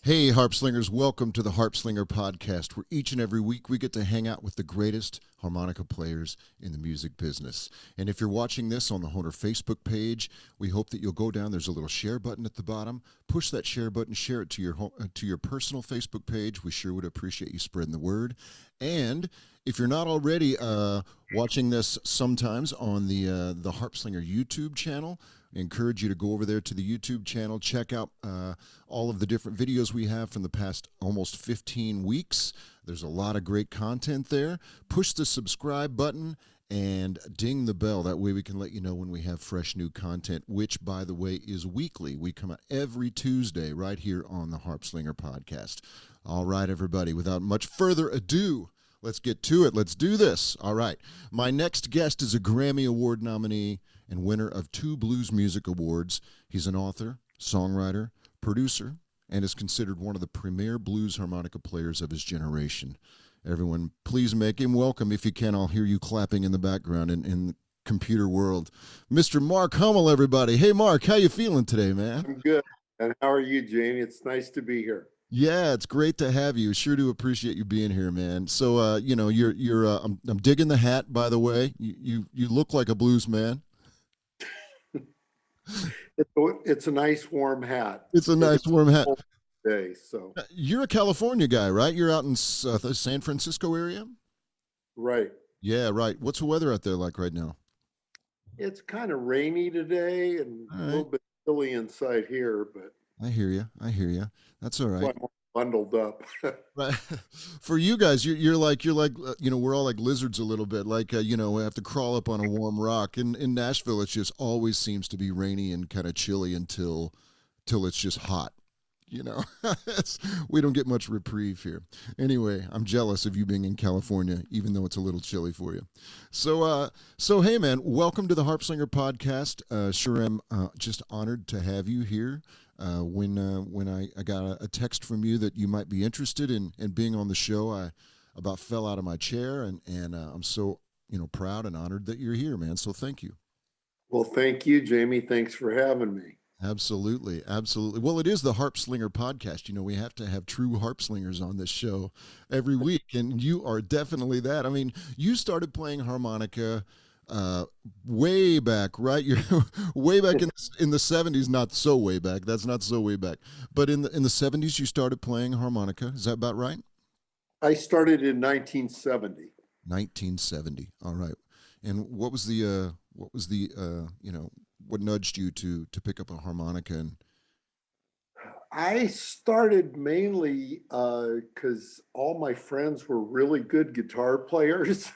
Hey, Harpslingers, welcome to the Harpslinger podcast, where each and every week we get to hang out with the greatest harmonica players in the music business. And if you're watching this on the Honer Facebook page, we hope that you'll go down. There's a little share button at the bottom. Push that share button, share it to your personal Facebook page. We sure would appreciate you spreading the word. And if you're not already watching this sometimes on the Harpslinger YouTube channel, I encourage you to go over there to the YouTube channel, check out all of the different videos we have from the past almost 15 weeks. There's a lot of great content there. Push the subscribe button and ding the bell. That way we can let you know when we have fresh new content, which, by the way, is weekly. We come out every Tuesday right here on the Harpslinger podcast. All right, everybody, without much further ado, let's get to it. Let's do this. All right. My next guest is a Grammy Award nominee and winner of 2 Blues Music Awards. He's an author, songwriter, producer, and is considered one of the premier blues harmonica players of his generation. Everyone, please make him welcome. If you can, I'll hear you clapping in the background in the computer world. Mr. Mark Hummel, everybody. Hey, Mark, how you feeling today, man? I'm good. And how are you, Jamie? It's nice to be here. Yeah, it's great to have you. Sure do appreciate you being here, man. So, I'm digging the hat, by the way. You look like a blues man. It's a nice warm hat. It's a nice warm hat. Day, so You're a California guy, right? You're out in the San Francisco area? right. Yeah, right. What's the weather out there like right now? It's kind of rainy today and All a right. little bit chilly inside here, but I hear you. I hear you. That's all that's why right. I'm all bundled up. Right. For you guys, you're like we're all like lizards a little bit. Like we have to crawl up on a warm rock. In Nashville, it just always seems to be rainy and kind of chilly until it's just hot. You know, we don't get much reprieve here. Anyway, I'm jealous of you being in California, even though it's a little chilly for you. So hey, man, welcome to the Harpslinger podcast. Sure am just honored to have you here. When I got a text from you that you might be interested in being on the show, I about fell out of my chair, and I'm so proud and honored that you're here, man. So thank you. Well, thank you, Jamie. Thanks for having me. Absolutely, absolutely. Well, it is the Harpslinger podcast. We have to have true harpslingers on this show every week, and you are definitely that. I mean, you started playing harmonica way back, right? You're way back in the 70s, not so way back. That's not so way back. But in the 70s you started playing harmonica. Is that about right? I started in 1970. 1970. All right. And what nudged you to pick up a harmonica? And I started mainly because all my friends were really good guitar players.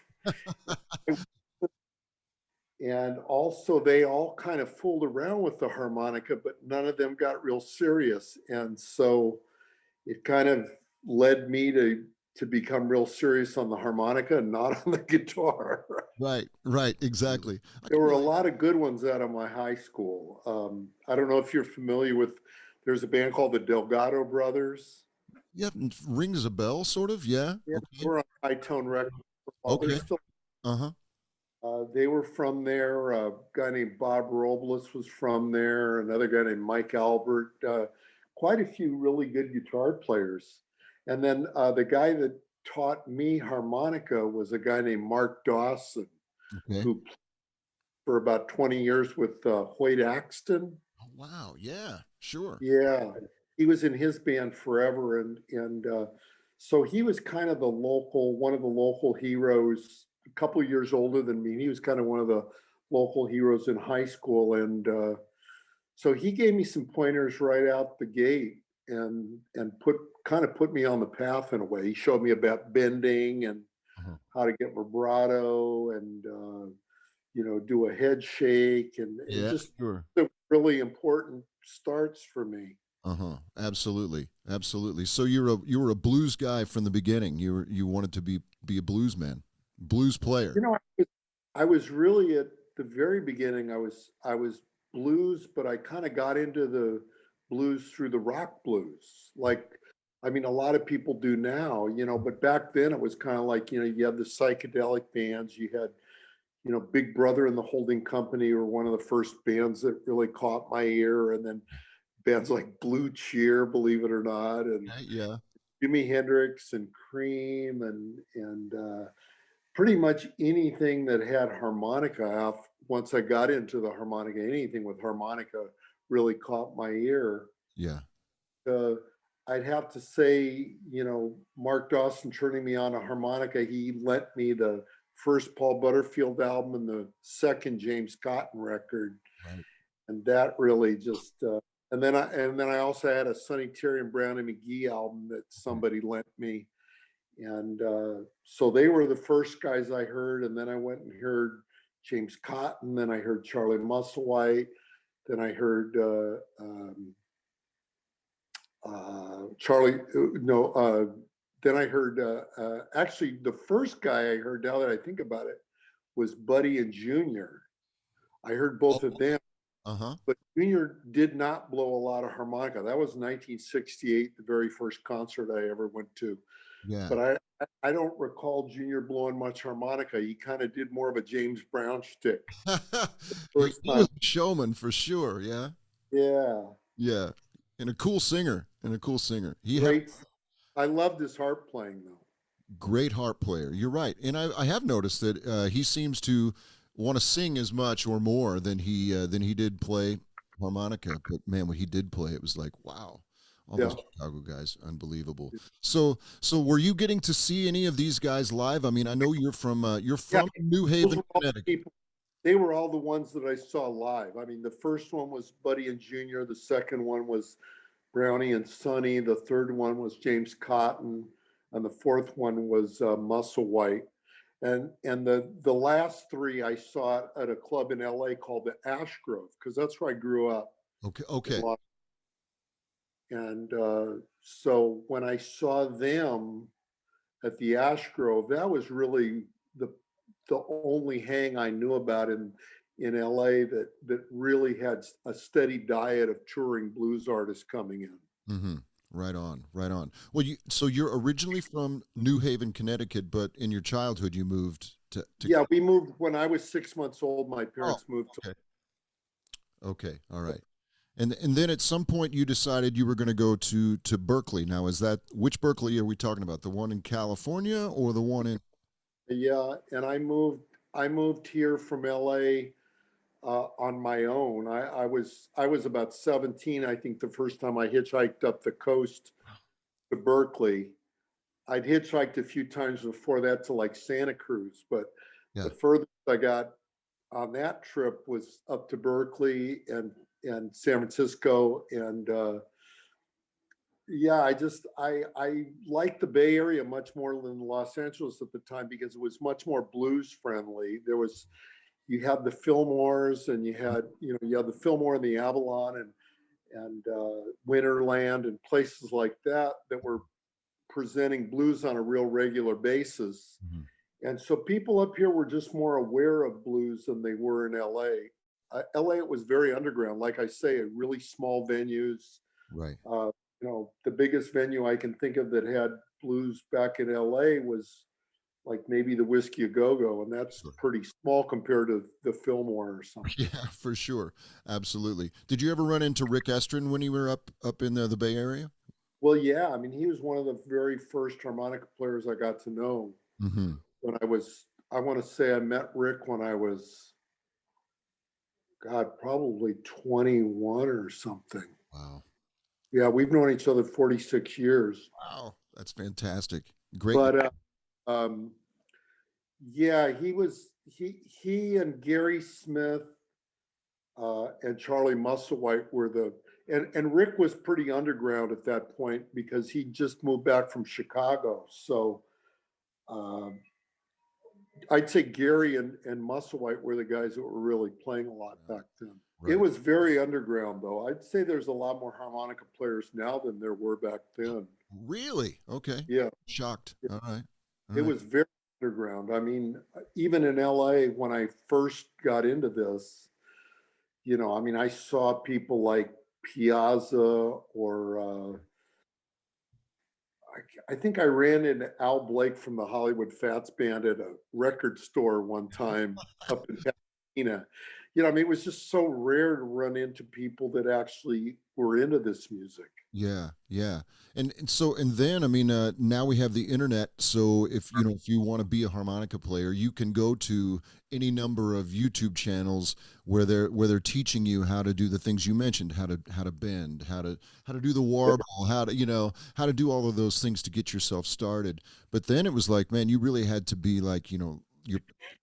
And also, they all kind of fooled around with the harmonica, but none of them got real serious. And so it kind of led me to become real serious on the harmonica and not on the guitar. right, exactly. There were a lot of good ones out of my high school. I don't know if you're familiar with, there's a band called the Delgado Brothers. Yeah, rings a bell, sort of. Yeah. Yeah, Okay. we're on High Tone Records. Okay. Still, Uh-huh. they were from there. A guy named Bob Robles was from there. Another guy named Mike Albert. Quite a few really good guitar players. And then the guy that taught me harmonica was a guy named Mark Dawson, Okay. who played for about 20 years with Hoyt Axton. Oh, wow. Yeah, sure. Yeah, he was in his band forever, and so he was kind of one of the local heroes. A couple of years older than me. He was kind of one of the local heroes in high school, and so he gave me some pointers right out the gate, and put me on the path in a way. He showed me about bending and Uh-huh. how to get vibrato and do a head shake, and Yeah, just sure. the really important starts for me. Uh-huh. Absolutely. Absolutely. So you were a blues guy from the beginning. You wanted to be a blues man, blues player. I was really at the very beginning. I was blues, but I kind of got into the blues through the rock blues. Like, I mean, a lot of people do now, but back then it was kind of like, you had the psychedelic bands. You had, Big Brother and the Holding Company were one of the first bands that really caught my ear. And then bands like Blue Cheer, believe it or not, and Yeah. Jimi Hendrix and Cream and pretty much anything that had harmonica. Once I got into the harmonica, anything with harmonica really caught my ear. Yeah. Uh, I'd have to say, Mark Dawson turning me on a harmonica. He lent me the first Paul Butterfield album and the second James Cotton record, Right. and that really just. And then I also had a Sonny Terry and Brownie McGee album that somebody lent me, and so they were the first guys I heard. And then I went and heard James Cotton. Then I heard Charlie Musselwhite. Then I heard Charlie. No. Then I heard actually the first guy I heard. Now that I think about it, was Buddy and Junior. I heard both of them. Uh-huh. But Junior did not blow a lot of harmonica. That was 1968, the very first concert I ever went to. Yeah. But I don't recall Junior blowing much harmonica. He kind of did more of a James Brown shtick. he First was time. a showman for sure. Yeah. Yeah. Yeah. And a cool singer. He had Great. I loved his harp playing though. great harp player. You're right. And I have noticed that he seems to want to sing as much or more than he did play harmonica. But man, when he did play, it was like, wow. All Yeah. those Chicago guys, unbelievable. So were you getting to see any of these guys live? I mean, I know you're from New Those Haven, were all the Connecticut. people. They were all the ones that I saw live. I mean, the first one was Buddy and Junior. The second one was Brownie and Sonny. The third one was James Cotton, and the fourth one was Musselwhite. And the last three I saw at a club in LA called the Ash Grove, because that's where I grew up. Okay. And so when I saw them at the Ash Grove, that was really the only hang I knew about in LA that really had a steady diet of touring blues artists coming in. Mm-hmm. Right on, right on. Well, so you're originally from New Haven, Connecticut, but in your childhood you moved to Yeah, we moved when I was 6 months old. My Oh, parents moved to. okay, all right. And then at some point you decided you were going to go to Berkeley. Now, which Berkeley are we talking about? The one in California or the one in? Yeah, and I moved here from LA on my own. I was about 17, I think, the first time I hitchhiked up the coast to Berkeley. I'd hitchhiked a few times before that to like Santa Cruz, but Yeah. the furthest I got on that trip was up to Berkeley and San Francisco. And yeah, I liked the Bay Area much more than Los Angeles at the time because it was much more blues friendly. You had the Fillmores, and you had the Fillmore and the Avalon and Winterland and places like that were presenting blues on a real regular basis. Mm-hmm. And so people up here were just more aware of blues than they were in LA. LA, it was very underground. Like I say, really small venues. Right. The biggest venue I can think of that had blues back in LA was like maybe the Whiskey A Go-Go, and that's pretty small compared to the Fillmore or something. Yeah, for sure. Absolutely. Did you ever run into Rick Estrin when you were up in the Bay Area? Well, yeah. I mean, he was one of the very first harmonica players I got to know. Mm-hmm. When I want to say I met Rick when I was, God, probably 21 or something. Wow. Yeah, we've known each other 46 years. Wow, that's fantastic. Great. But yeah, he and Gary Smith and Charlie Musselwhite were and Rick was pretty underground at that point because he just moved back from Chicago. So I'd say Gary and Musselwhite were the guys that were really playing a lot back then. Right. It was very underground, though. I'd say there's a lot more harmonica players now than there were back then. Really? Okay. Yeah. Shocked. All right. It was very underground. I mean, even in LA, when I first got into this, I saw people like Piazza or I think I ran into Al Blake from the Hollywood Fats Band at a record store one time up in Pasadena. you know, I mean, it was just so rare to run into people that actually were into this music. Yeah, yeah. And so and then I mean now we have the internet, so if you know if you want to be a harmonica player, you can go to any number of YouTube channels where they're teaching you how to do the things you mentioned, how to bend, how to do the warble, how to, you know, how to do all of those things to get yourself started. But then it was like, man, you really had to be like, you know, you're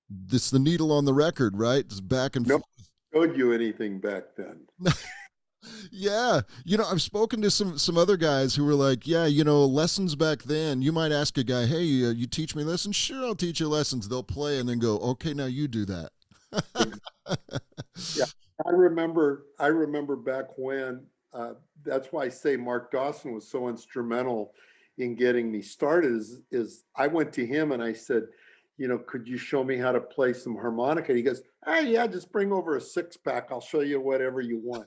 this the needle on the record, right? It's back and No forth. one showed you anything back then. Yeah, you know, I've spoken to some other guys who were like, yeah, you know, lessons back then. You might ask a guy, hey, you teach me lessons? Sure, I'll teach you lessons. They'll play and then go, okay, now you do that. Yeah, I remember back when, that's why I say Mark Dawson was so instrumental in getting me started is I went to him and I said, you know, could you show me how to play some harmonica? And he goes, oh yeah, just bring over a 6-pack. I'll show you whatever you want.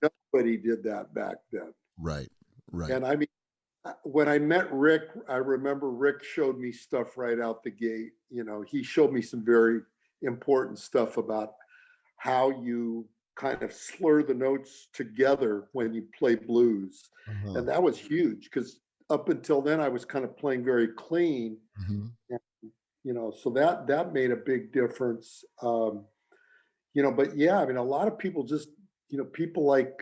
Nobody did that back then. Right, right. And I mean, when I met Rick, I remember Rick showed me stuff right out the gate. You know, he showed me some very important stuff about how you kind of slur the notes together when you play blues. Uh-huh. And that was huge because up until then I was kind of playing very clean. Hmm. And, you know, so that made a big difference. You know, but yeah, I mean, a lot of people just, you know, people like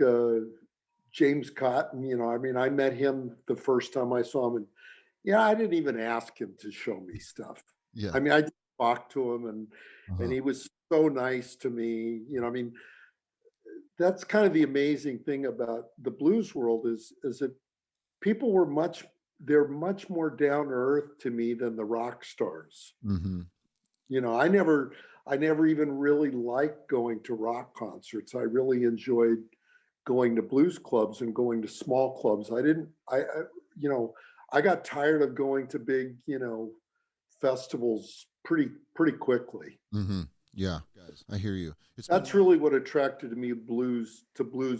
James Cotton, you know, I mean, I met him the first time I saw him, and yeah, I didn't even ask him to show me stuff. Yeah. I mean, I just talked to him, and Uh-huh. he was so nice to me. You know, I mean, that's kind of the amazing thing about the blues world is that people were they're much more down to earth to me than the rock stars. Hmm. You know, I never even really liked going to rock concerts. I really enjoyed going to blues clubs and going to small clubs. I didn't I you know, I got tired of going to big, you know, festivals pretty quickly. Hmm. Yeah, guys, I hear you. It's been That's really what attracted me blues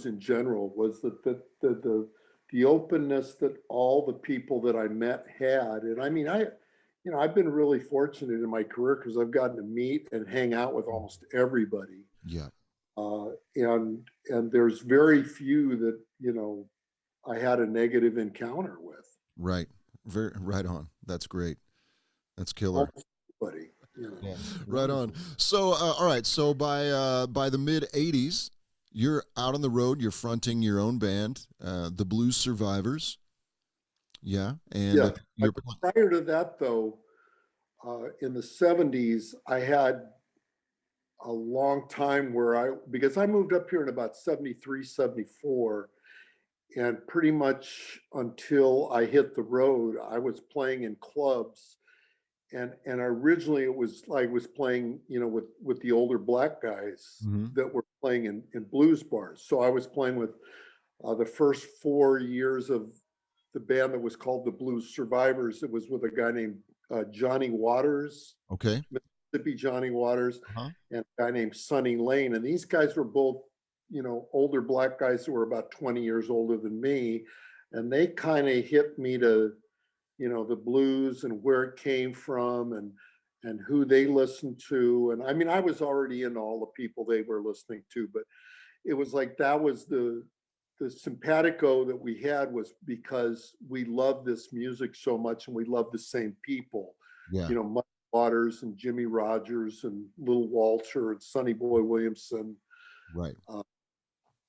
in general was the openness that all the people that I met had. And I mean, you know, I've been really fortunate in my career because I've gotten to meet and hang out with almost everybody. yeah. And there's very few that, you know, I had a negative encounter with. Right. Very right on. That's great. That's killer. Almost everybody, you know. Yeah. Right on. So, all right. So by the mid '80s, you're out on the road. You're fronting your own band, the Blues Survivors. Yeah, and Yeah. you're Prior to that, though, in the 70s, I had a long time where because I moved up here in about 73, 74, and pretty much until I hit the road, I was playing in clubs. And originally it was I was playing, you know, with the older black guys Mhm. that were playing in blues bars. So I was playing with the first 4 years of the band that was called the Blues Survivors. It was with a guy named Johnny Waters, Okay. Mississippi Johnny Waters, Uh-huh. and a guy named Sonny Lane. And these guys were both, you know, older black guys who were about 20 years older than me. And they kind of hit me to, you know, the blues and where it came from and who they listened to. And I mean, I was already into all the people they were listening to, but it was like that was the simpatico that we had was because we loved this music so much and we loved the same people, Yeah. you know, Mike Waters and Jimmy Rogers and Little Walter and Sonny Boy Williamson. Right. Uh,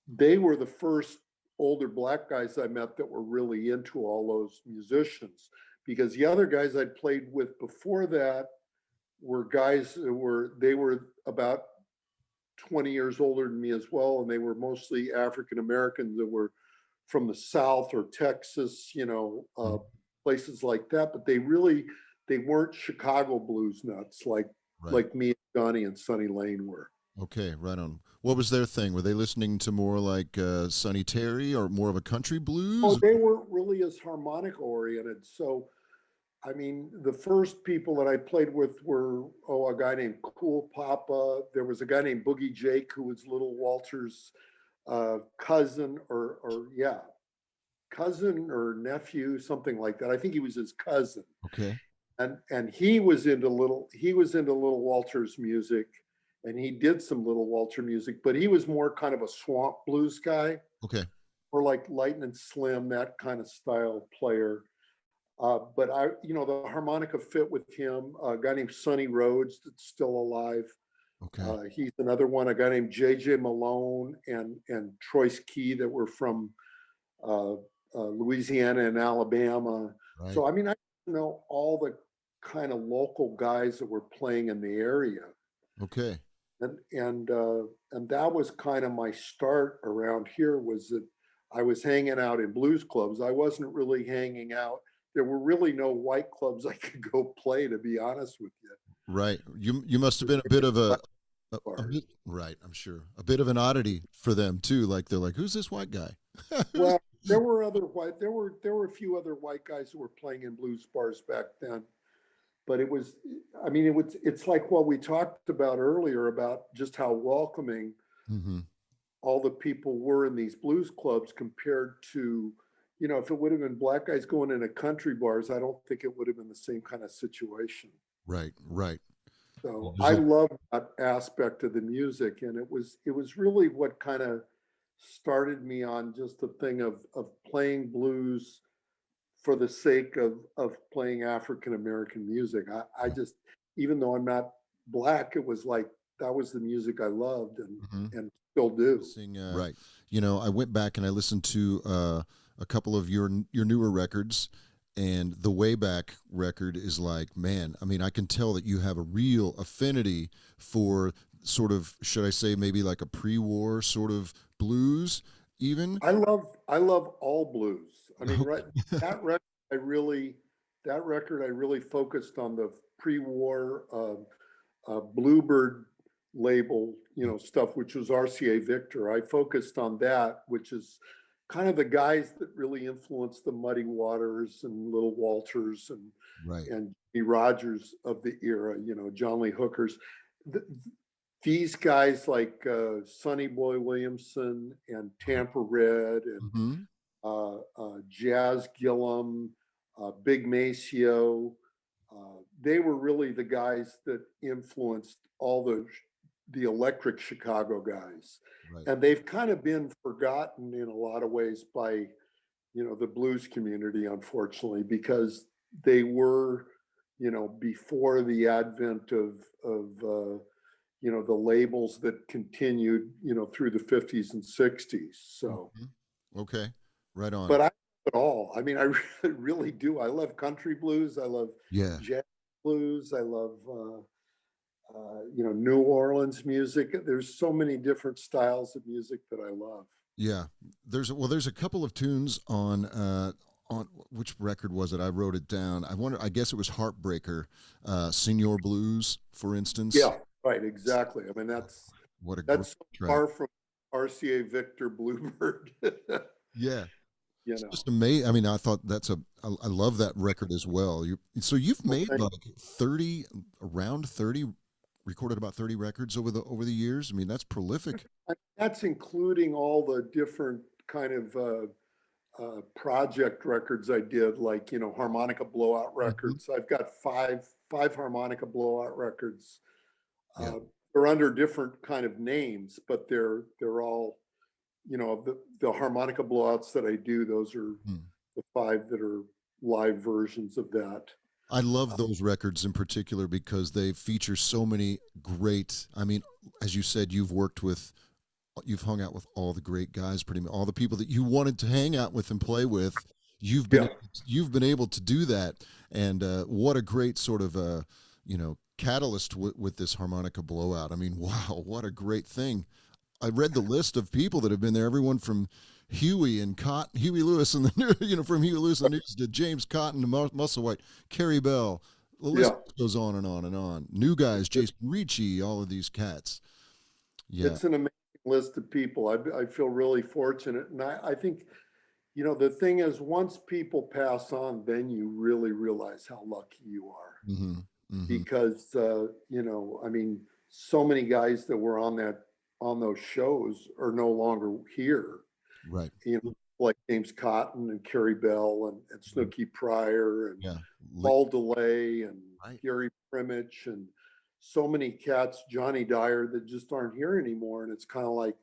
they were the first older black guys I met that were really into all those musicians because the other guys I'd played with before that were guys that were about 20 years older than me as well, and they were mostly African Americans that were from the South or Texas, you know, Mhm. places like that. But they weren't Chicago blues nuts Right. like me, and Johnny, and Sonny Lane were. Okay. Right on. What was their thing? Were they listening to more like Sonny Terry or more of a country Oh, blues? they weren't really as harmonic oriented. So I mean, the first people that I played with were, a guy named Cool Papa. There was a guy named Boogie Jake who was Little Walter's cousin, or yeah, cousin or nephew, something like that. I think he was his cousin, Okay. and he was into Little Walter's music, and he did some Little Walter music, but he was more kind of a swamp blues guy, Okay. or like Lightning Slim, that kind of style player. But the harmonica fit with him. A guy named Sonny Rhodes that's still alive. Okay. He's another one. A guy named J.J. Malone and Troyce Key that were from Louisiana and Alabama. Right. So I mean, I know all the kind of local guys that were playing in the area, Okay. and that was kind of my start around here. Was that I was hanging out in blues clubs. I wasn't really hanging out. There were really no white clubs I could go play, to be honest with you. Right. You must have been a bit of a bit, right, I'm sure. A bit of an oddity for them too. Like they're like, who's this white guy? Well, there were a few other white guys who were playing in blues bars back then. But it's like what we talked about earlier about just how welcoming Mm-hmm. all the people were in these blues clubs compared to, if it would have been black guys going into country bars, I don't think it would have been the same kind of situation. Right. Right. So There's I a- love that aspect of the music, and it was really what kind of started me on just the thing of playing blues for the sake of playing African American music. I just, even though I'm not black, it was like that was the music I loved Mhm. and still do. Right. You know, I went back and I listened to a couple of your newer records, and the Way Back record is like, man, I mean, I can tell that you have a real affinity for sort of, should I say, maybe like a pre-war sort of blues, even. I love all blues. I mean, right, that record I really focused on the pre-war Bluebird label, stuff, which was RCA Victor. I focused on that, which is kind of the guys that really influenced the Muddy Waters and Little Walters Right. and Jimmy Rogers of the era, John Lee Hookers. These guys like Sonny Boy Williamson and Tampa Red and Mm-hmm. Jazz Gillum, Big Maceo. They were really the guys that influenced all the electric Chicago guys, Right. and they've kind of been forgotten in a lot of ways by the blues community, unfortunately, because they were before the advent of the labels that continued through the 50s and 60s. So Okay. Right on. but I love it all. I mean, I really do. I love country blues. I love Yeah. jazz blues. I love, New Orleans music. There's so many different styles of music that I love. Yeah. There's a couple of tunes on which record was it? I wrote it down. I guess it was Heartbreaker, Senior Blues, for instance. Yeah, right. Exactly. I mean, What a great that's so track. far from RCA Victor Bluebird. Yeah. you It's know, just amazing. I mean, I thought I love that record as well. So you've Well, made like 30, around 30, recorded about 30 records over the years. I mean, that's prolific. that's including all the different kind of project records I did, like harmonica blowout Mhm. records. I've got five harmonica blowout records. Yeah. They're under different kind of names, but they're all the harmonica blowouts that I do. Those are Hmm. the five that are live versions of that. I love those records in particular because they feature so many great, I mean, as you said, you've hung out with all the great guys, pretty much all the people that you wanted to hang out with and play with. You've been Yeah, you've been able to do that, and what a great sort of catalyst with this harmonica blowout. I mean, wow, what a great thing! I read the list of people that have been there. Everyone from Huey Lewis, and the from Huey Lewis and the News to James Cotton to Musselwhite, Carrie Bell. The list yeah. goes on and on and on. New guys, Jason Ricci, all of these cats. Yeah. It's an amazing list of people. I feel really fortunate, and I think the thing is, once people pass on, then you really realize how lucky you are, Mm-hmm. Mm-hmm. because I mean, so many guys that were on those shows are no longer here. Right. Like James Cotton and Carrie Bell and Snooky Pryor and Yeah. Paul DeLay and Right. Gary Primich, and so many cats, Johnny Dyer, that just aren't here anymore. And it's kind of like,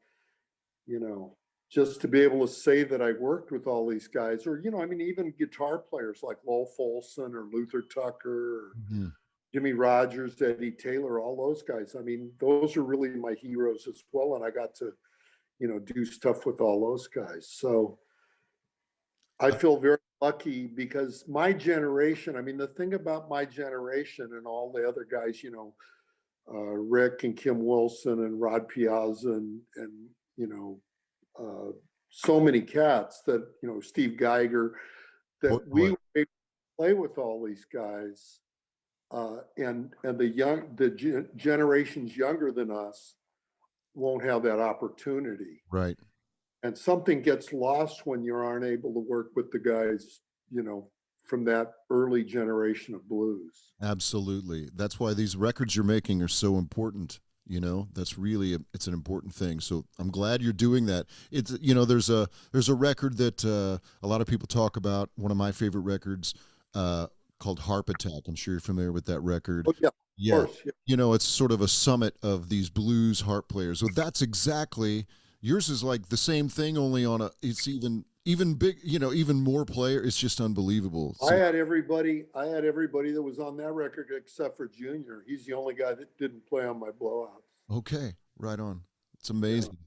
you know, just to be able to say that I worked with all these guys, or, you know, I mean, even guitar players like Lowell Folsom or Luther Tucker, or Mm-hmm. Jimmy Rogers, Eddie Taylor, all those guys. I mean, those are really my heroes as well. And I got to, you know, do stuff with all those guys. So I feel very lucky because my generation, I mean, the thing about my generation and all the other guys, you know, Rick and Kim Wilson and Rod Piazza and you know, so many cats that, you know, Steve Geiger, that we were able to play with all these guys. And the generations younger than us won't have that opportunity. Right. And something gets lost when you aren't able to work with the guys, you know, from that early generation of blues. Absolutely. That's why these records you're making are so important. You know, that's really it's an important thing. So I'm glad you're doing that. It's, you know, there's a record that a lot of people talk about. One of my favorite records called Harp Attack. I'm sure you're familiar with that record. Oh, yeah, Yeah. of course. Yeah. You know, it's sort of a summit of these blues harp players. Well, that's exactly, yours is like the same thing, only on it's even big, you know, even more player. It's just unbelievable. I had everybody that was on that record except for Junior. He's the only guy that didn't play on my Blowouts. Okay, right on. It's amazing. Yeah.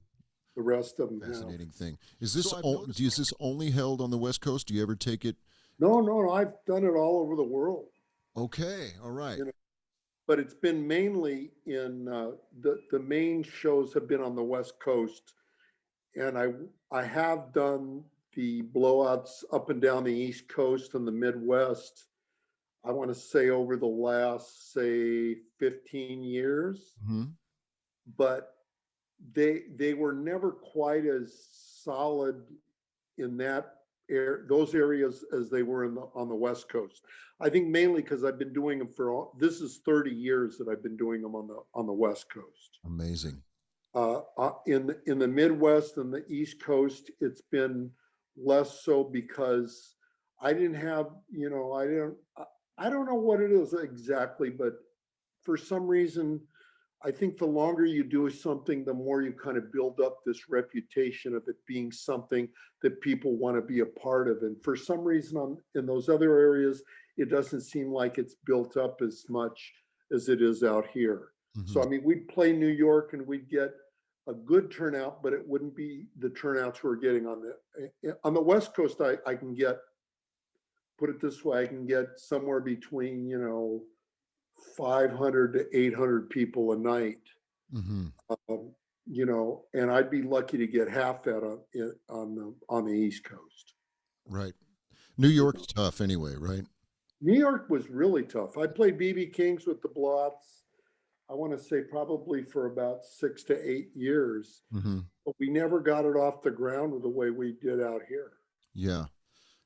The rest of them Fascinating have. thing. Is this is this only held on the West Coast? Do you ever take it? No. I've done it all over the world. Okay, all right. You know, but it's been mainly in the main shows have been on the West Coast, and I have done the Blowouts up and down the East Coast and the Midwest. I want to say over the last, say, 15 years, Mm-hmm. but they were never quite as solid in those areas as they were on the West Coast. I think mainly because I've been doing them this is 30 years that I've been doing them on the West Coast. Amazing. In the Midwest and the East Coast, it's been less so because I didn't have, you know, I don't know what it is exactly, but for some reason, I think the longer you do something, the more you kind of build up this reputation of it being something that people want to be a part of. And for some reason in those other areas, it doesn't seem like it's built up as much as it is out here. Mm-hmm. So, I mean, we'd play New York and we'd get a good turnout, but it wouldn't be the turnouts we're getting on the West Coast. I can get, put it this way, I can get somewhere between, you know, 500 to 800 people a night. Mm-hmm. You know, and I'd be lucky to get half that on the East Coast. Right. New York's tough anyway, right? New York was really tough. I played BB King's with the Blowouts, I want to say probably for about 6 to 8 years, Mm-hmm. but we never got it off the ground the way we did out here. Yeah.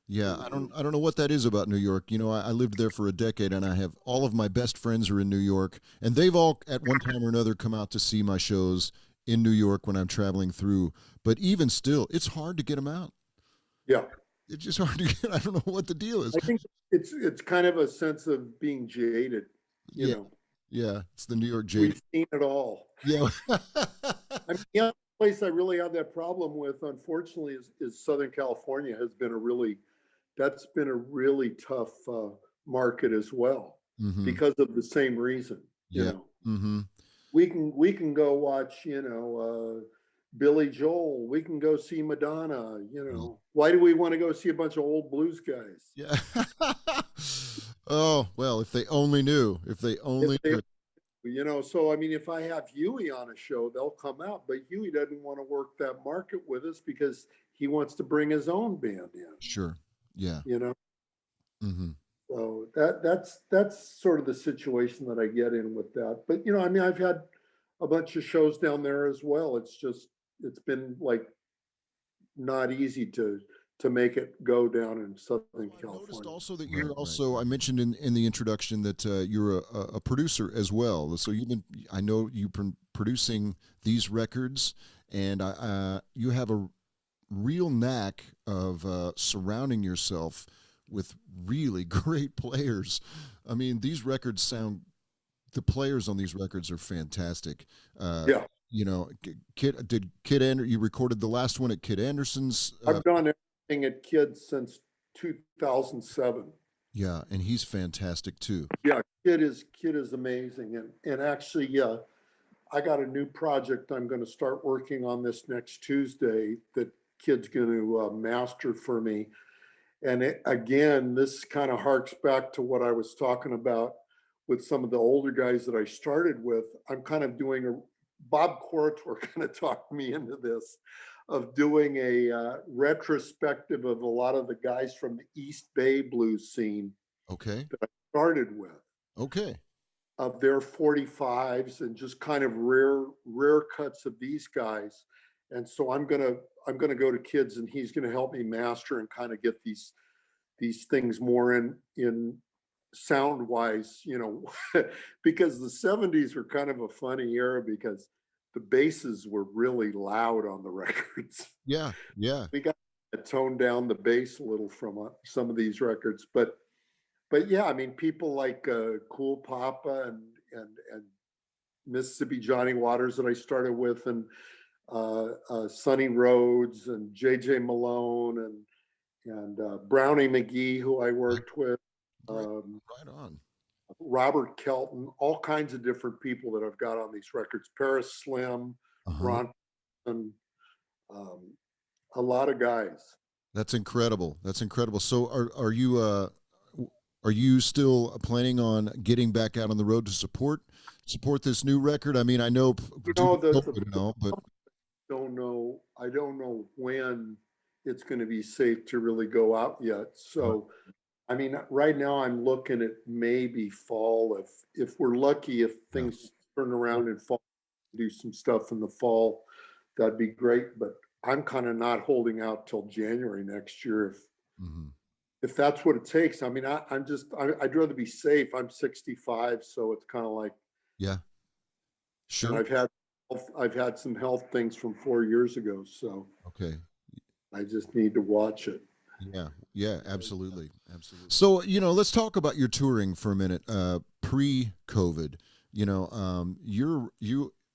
Yeah, I don't know what that is about New York. You know, I lived there for a decade, and I have all of my best friends are in New York, and they've all at one time or another come out to see my shows in New York when I'm traveling through. But even still, it's hard to get them out. Yeah, it's just hard to get. I don't know what the deal is. I think it's kind of a sense of being jaded. You know. Yeah, it's the New York jaded. We've seen it all. Yeah. I mean, the other place I really have that problem with, unfortunately, is Southern California that's been a really tough market as well, mm-hmm. because of the same reason. Yeah. You know, mm-hmm. we can go watch, you know, Billy Joel. We can go see Madonna. You know, why do we want to go see a bunch of old blues guys? Yeah. Oh well, if they only knew. If they only knew. You know, so I mean, if I have Huey on a show, they'll come out. But Huey doesn't want to work that market with us because he wants to bring his own band in. Sure. Yeah. You know. Mm-hmm. So that's sort of the situation that I get in with that. But you know, I mean, I've had a bunch of shows down there as well. It's been like not easy to make it go down in Southern California. I noticed also that you're also, I mentioned in the introduction that you're a producer as well. So I know you've been producing these records, and you have a real knack of surrounding yourself with really great players. I mean, these records sound the players on these records are fantastic. Yeah, You know, Kid you recorded the last one at Kid Anderson's? I've done everything at Kids since 2007. Yeah, and he's fantastic too. Yeah, Kid is amazing, and actually, yeah, I got a new project I'm going to start working on this next Tuesday that Kid's going to master for me. And again, this kind of harks back to what I was talking about with some of the older guys that I started with. I'm kind of doing Bob Corritor kind of talked me into this, of doing a retrospective of a lot of the guys from the East Bay blues scene Okay. that I started with, Okay. of their 45s and just kind of rare cuts of these guys. And so I'm gonna go to Kids, and he's gonna help me master and kind of get these things more in sound wise, because the 70s were kind of a funny era because the basses were really loud on the records. Yeah. Yeah. We got to tone down the bass a little from some of these records, but yeah, I mean, people like Cool Papa and Mississippi Johnny Waters that I started with, and Sonny Rhodes and J.J. Malone and Brownie McGee, who I worked with, Right, right on. Robert Kelton, all kinds of different people that I've got on these records. Paris Slim, Uh-huh. Ron, and a lot of guys. That's incredible. That's incredible. So are you still planning on getting back out on the road to support this new record? I mean, I know You know, but don't know. I don't know when it's going to be safe to really go out yet. So, I mean, right now I'm looking at maybe fall. If we're lucky, if things turn around in fall, do some stuff in the fall, that'd be great. But I'm kind of not holding out till January next year Mhm. if that's what it takes. I mean, I'd rather be safe. I'm 65, so it's kind of like, Yeah, and sure. I've had some health things from 4 years ago, so Okay. I just need to watch it. Yeah, yeah, absolutely, absolutely. So, let's talk about your touring for a minute. Pre-COVID,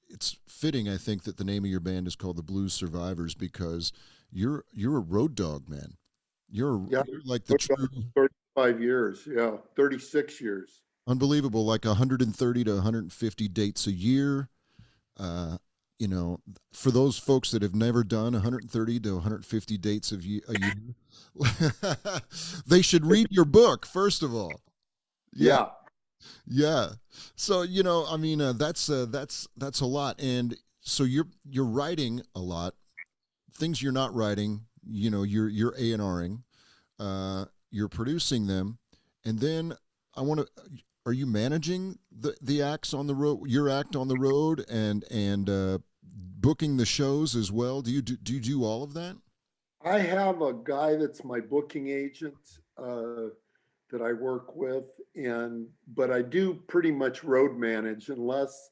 it's fitting, I think, that the name of your band is called the Blues Survivors because you're a road dog, man. Yeah, You're like the true 35 years. Yeah, 36 years. unbelievable, like 130 to 150 dates a year. Uh, for those folks that have never done 130 to 150 dates a year, they should read your book, first of all. Yeah, Yeah, yeah. So, I mean, that's a lot. And so you're writing a lot. Things you're not writing, you're A&Ring, you're producing them, and then I want to. Are you managing the acts on the road? Your act on the road, and booking the shows as well. Do you do all of that? I have a guy that's my booking agent that I work with, but I do pretty much road manage unless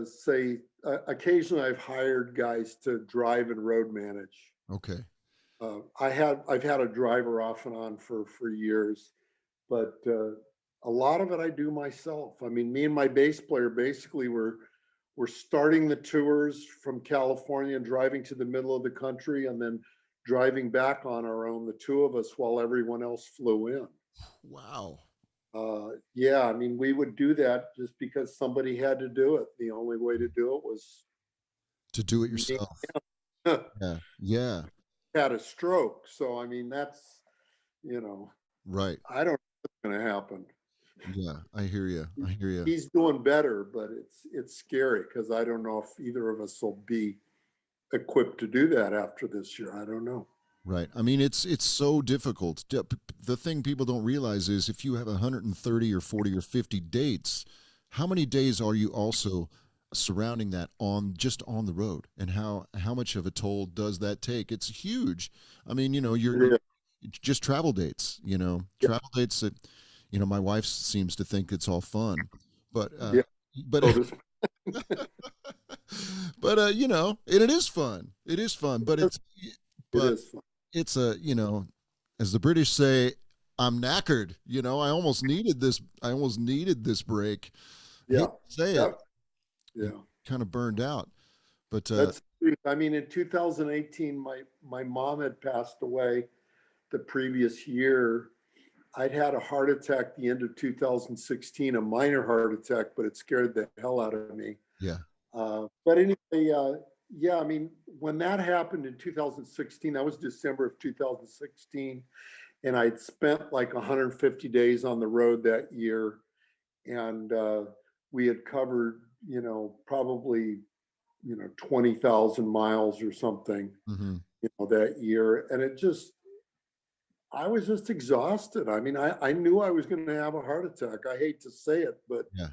say occasionally I've hired guys to drive and road manage. Okay. I've had a driver off and on for years, but a lot of it I do myself. I mean, me and my bass player basically we're starting the tours from California and driving to the middle of the country, and then driving back on our own, the two of us, while everyone else flew in. Wow. Yeah, I mean, we would do that just because somebody had to do it. The only way to do it was To do it me. yourself. Yeah. Yeah. Had a stroke. So, I mean, that's, Right. I don't know what's going to happen. Yeah. I hear you. I hear you. He's doing better, but it's scary because I don't know if either of us will be equipped to do that after this year. I don't know. Right. I mean, it's so difficult. The thing people don't realize is if you have 130 or 40 or 50 dates, how many days are you also surrounding that on the road, and how much of a toll does that take? It's huge. I mean, you're Yeah. just travel dates. Travel dates that, my wife seems to think it's all fun, but Yeah. but So this, but and it is fun. It is fun, but it but is fun. it's as the British say, I'm knackered. You know, I almost needed this. I almost needed this break. Yeah. Hate to say Yeah. it. You Yeah. kind of burned out, but That's the truth. I mean, in 2018, my mom had passed away the previous year. I'd had a heart attack the end of 2016, a minor heart attack, but it scared the hell out of me. yeah. But anyway, yeah, I mean, when that happened in 2016, that was December of 2016, and I'd spent like 150 days on the road that year, and we had covered, probably, 20,000 miles or something, Hmm. that year, and I was just exhausted. I mean, I knew I was going to have a heart attack. I hate to say it, but Yeah.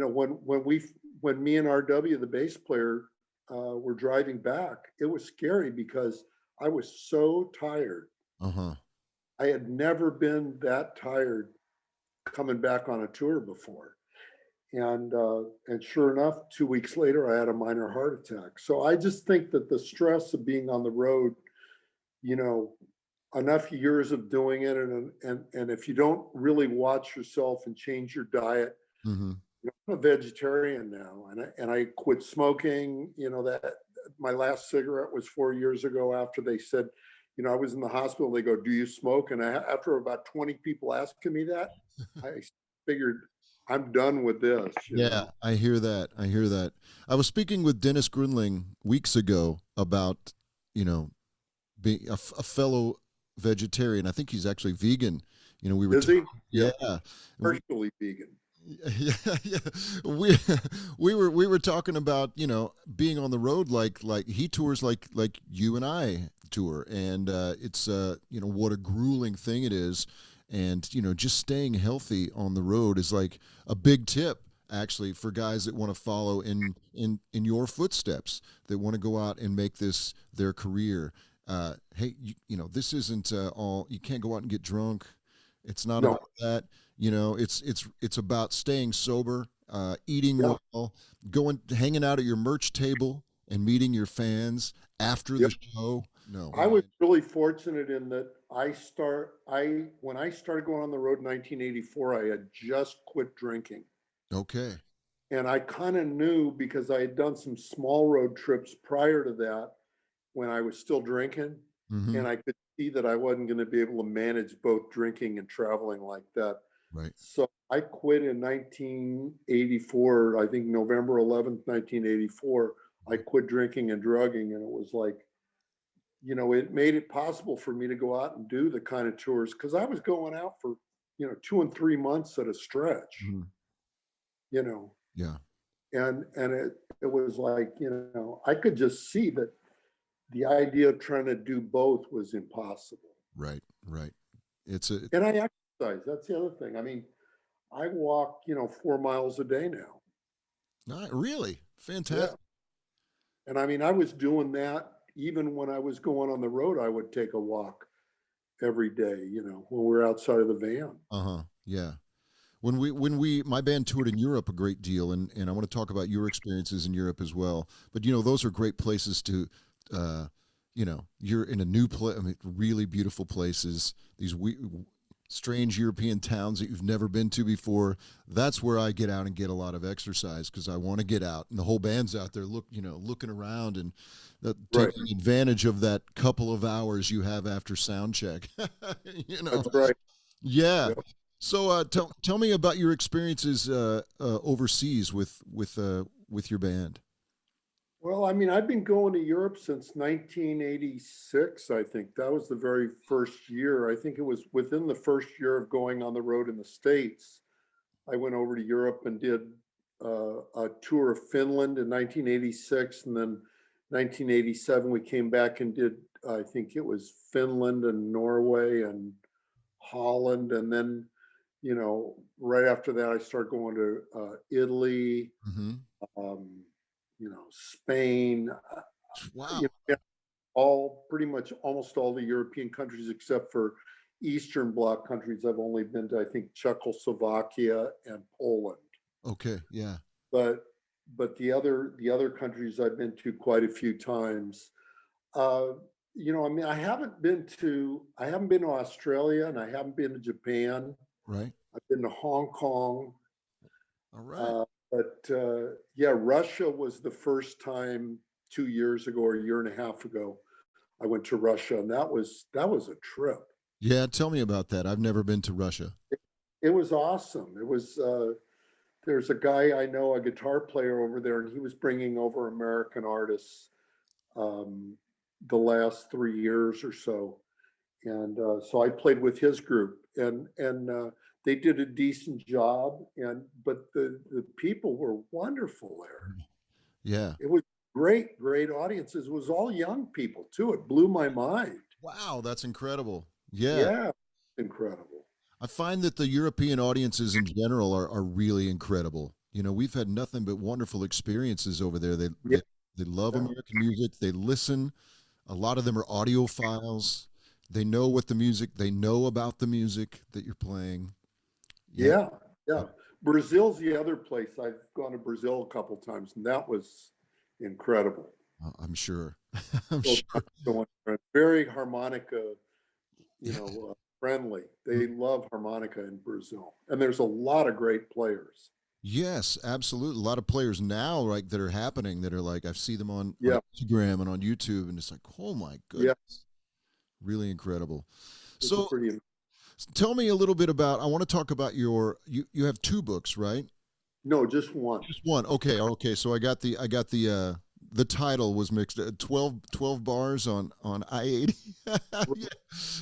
when me and RW, the bass player, were driving back, it was scary because I was so tired. Uh-huh. I had never been that tired coming back on a tour before. And sure enough, 2 weeks later, I had a minor heart attack. So I just think that the stress of being on the road, you know, enough years of doing it, and if you don't really watch yourself and change your diet, Hmm. I'm a vegetarian now, and I quit smoking. That my last cigarette was 4 years ago. After they said, I was in the hospital. They go, "Do you smoke?" And after about 20 people asking me that, I figured I'm done with this. Yeah, I hear that. I hear that. I was speaking with Dennis Grunling weeks ago about, you know, being a fellow vegetarian. I think he's actually vegan. You know, we were Is he? yeah, Yeah, we, partially vegan. yeah, yeah. We we were talking about, being on the road, like he tours like you and I tour, and it's what a grueling thing it is, and just staying healthy on the road is like a big tip actually for guys that want to follow in your footsteps, that want to go out and make this their career. Hey, this isn't all. You can't go out and get drunk. It's not No, about that. It's about staying sober, eating yeah, well, going hanging out at your merch table and meeting your fans after yep. the show. No. I was really fortunate in that when I started going on the road in 1984, I had just quit drinking. Okay. And I kind of knew because I had done some small road trips prior to that when I was still drinking. Mm-hmm. And I could see that I wasn't going to be able to manage both drinking and traveling like that. Right. So I quit in 1984, I think November 11th, 1984. I quit drinking and drugging. And it was like, it made it possible for me to go out and do the kind of tours because I was going out for, 2 and 3 months at a stretch, Mm-hmm. you know, Yeah. and it was like, I could just see that the idea of trying to do both was impossible. Right. Right. It's a And I exercise. That's the other thing. I mean, I walk, 4 miles a day now. not really Yeah. fantastic. And I mean, I was doing that even when I was going on the road. I would take a walk every day, when we're outside of the van. Uh-huh. Yeah. When we my band toured in Europe a great deal, and I want to talk about your experiences in Europe as well. But those are great places to, you're in a new place. I mean, really beautiful places. These strange European towns that you've never been to before. That's where I get out and get a lot of exercise because I want to get out, and the whole band's out there looking around and Right. taking advantage of that couple of hours you have after sound check. That's right. Yeah. Yeah. So tell me about your experiences overseas with your band. Well, I mean, I've been going to Europe since 1986. I think that was the very first year. I think it was within the first year of going on the road in the States. I went over to Europe and did a tour of Finland in 1986. And then 1987, we came back and did, I think it was Finland and Norway and Holland. And then, right after that, I started going to Italy, Hmm. um, Spain, Wow. all pretty much almost all the European countries except for Eastern Bloc countries. I've only been to, I think, Czechoslovakia and Poland. Okay. Yeah. But the other countries I've been to quite a few times. Uh, I mean, I haven't been to Australia, and I haven't been to Japan. Right. I've been to Hong Kong. All right. But yeah, Russia was the first time 2 years ago or a year and a half ago. I went to Russia, and that was a trip. Yeah, tell me about that. I've never been to Russia. It was awesome. There's a guy I know, a guitar player over there, and he was bringing over American artists um, the last 3 years or so, and so I played with his group, and they did a decent job, but the people were wonderful there. Yeah. It was great audiences. It was all young people too. It blew my mind. Wow, that's incredible. Yeah. Yeah, incredible. I find that the European audiences in general are really incredible. You know, we've had nothing but wonderful experiences over there. Yeah, They love yeah, American music. They listen. A lot of them are audiophiles. They know what the music, they know about the music that you're playing. Yeah, yeah, yeah. Brazil's the other place. I've gone to Brazil a couple times, and that was incredible. I'm sure. I'm So sure. very harmonica, Yeah. friendly. They love harmonica in Brazil, and there's a lot of great players. Yes, absolutely. A lot of players now, like that are happening that are like I see them on Yeah, Instagram and on YouTube, and it's like, oh my yeah, goodness, really incredible. it's a So pretty. tell me a little bit about. I want to talk about you have two books, right? No, just one. Just one. Okay, okay. So the title was mixed. 12 bars on I-80. Yeah,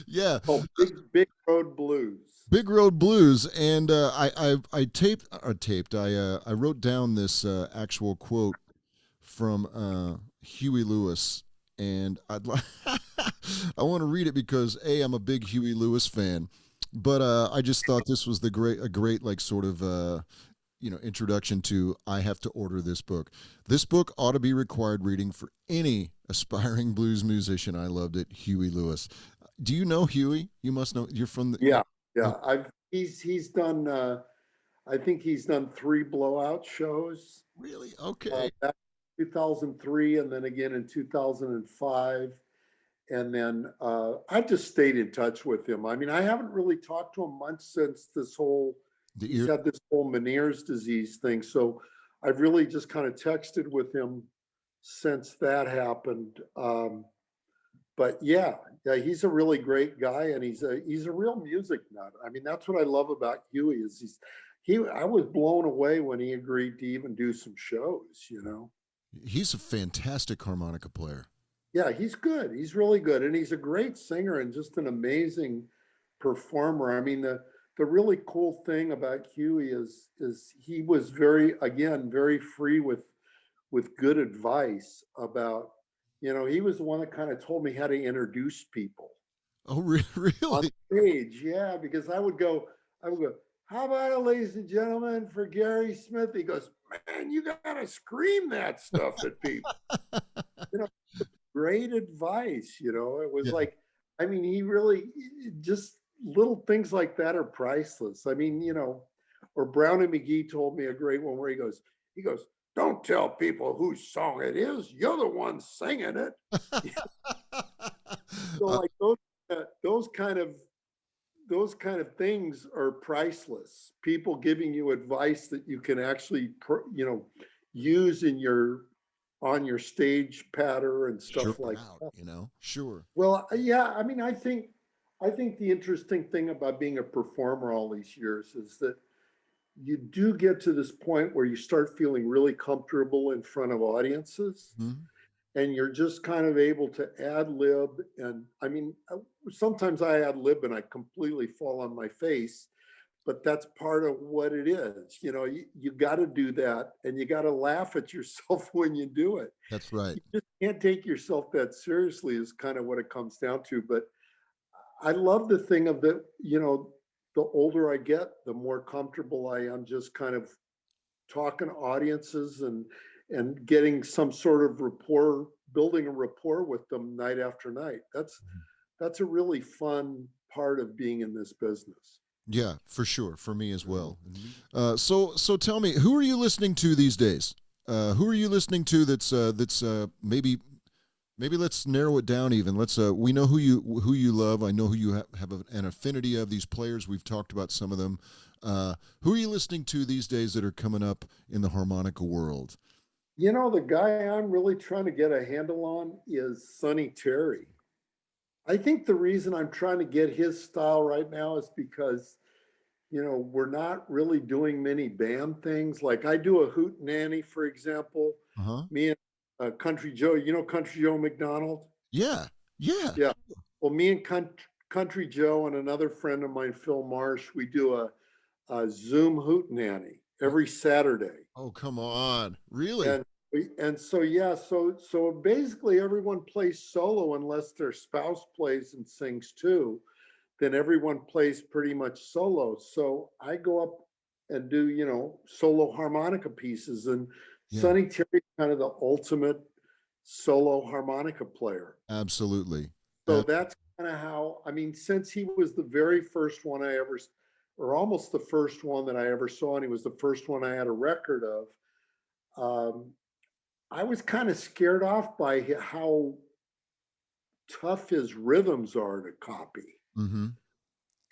yeah. Called Big Road Blues. Big Road Blues, and I wrote down this actual quote from Huey Lewis, and I'd like I want to read it because I'm a big Huey Lewis fan, but I just thought this was a great like sort of introduction to I have to order this book. This book ought to be required reading for any aspiring blues musician. I loved it. Huey Lewis. Do you know Huey? You must know. You're from the. Yeah, yeah. Oh, He's done. I think he's done three blowout shows. really? Okay. Back in 2003, and then again in 2005. And then I've just stayed in touch with him. I mean, I haven't really talked to him much since The he's ear. had this whole Meniere's disease thing. So I've really just kind of texted with him since that happened. But yeah, he's a really great guy, and he's a real music nut. I mean, that's what I love about Huey is I was blown away when he agreed to even do some shows. He's a fantastic harmonica player. Yeah, he's good. He's really good, and he's a great singer and just an amazing performer. I mean, the really cool thing about Huey is he was very free with good advice about, he was the one that kind of told me how to introduce people Oh, on really? stage. Yeah, because I would go, how about it, ladies and gentlemen, for Gary Smith? He goes, man, you gotta scream that stuff at people. You know, great advice. It was Yeah. like, I mean, he really just little things like that are priceless. I mean, or Brownie McGee told me a great one where he goes, don't tell people whose song it is. You're the one singing it. So Uh, like uh, those kind of those kind of things are priceless. People giving you advice that you can actually, use on your stage patter and sure stuff like out, that. sure. Well, yeah, I mean, I think the interesting thing about being a performer all these years is that you do get to this point where you start feeling really comfortable in front of audiences, Mhm. and you're just kind of able to ad lib. And I mean, sometimes I ad lib and I completely fall on my face, but that's part of what it is. You got to do that, and you got to laugh at yourself when you do it. That's right. You just can't take yourself that seriously, is kind of what it comes down to. But I love the thing of the older I get, the more comfortable I am just kind of talking to audiences and getting some sort of rapport, building a rapport with them night after night. That's a really fun part of being in this business. Yeah, for sure. For me as well. So tell me, who are you listening to these days? Who are you listening to that's maybe Maybe let's narrow it down even. Let's we know who you love. I know who you have an affinity of these players. We've talked about some of them. Who are you listening to these days that are coming up in the harmonica world? You know, the guy I'm really trying to get a handle on is Sonny Terry. I think the reason I'm trying to get his style right now is because, we're not really doing many band things. Like I do a hoot nanny, for example. Uh-huh. Me and Country Joe, Country Joe McDonald? Yeah. Yeah. Yeah. Well, me and Country Joe and another friend of mine, Phil Marsh, we do a Zoom hoot nanny Oh, every Saturday. oh, come on. Really? And so yeah, so basically everyone plays solo unless their spouse plays and sings too. Then everyone plays pretty much solo. So I go up and do solo harmonica pieces, and Yeah. Sonny Terry kind of the ultimate solo harmonica player. Absolutely. So Ab- that's kind of how, I mean, since he was the very first one I ever, or almost the first one that I ever saw, and he was the first one I had a record of. Um, I was kind of scared off by how tough his rhythms are to copy. mhm.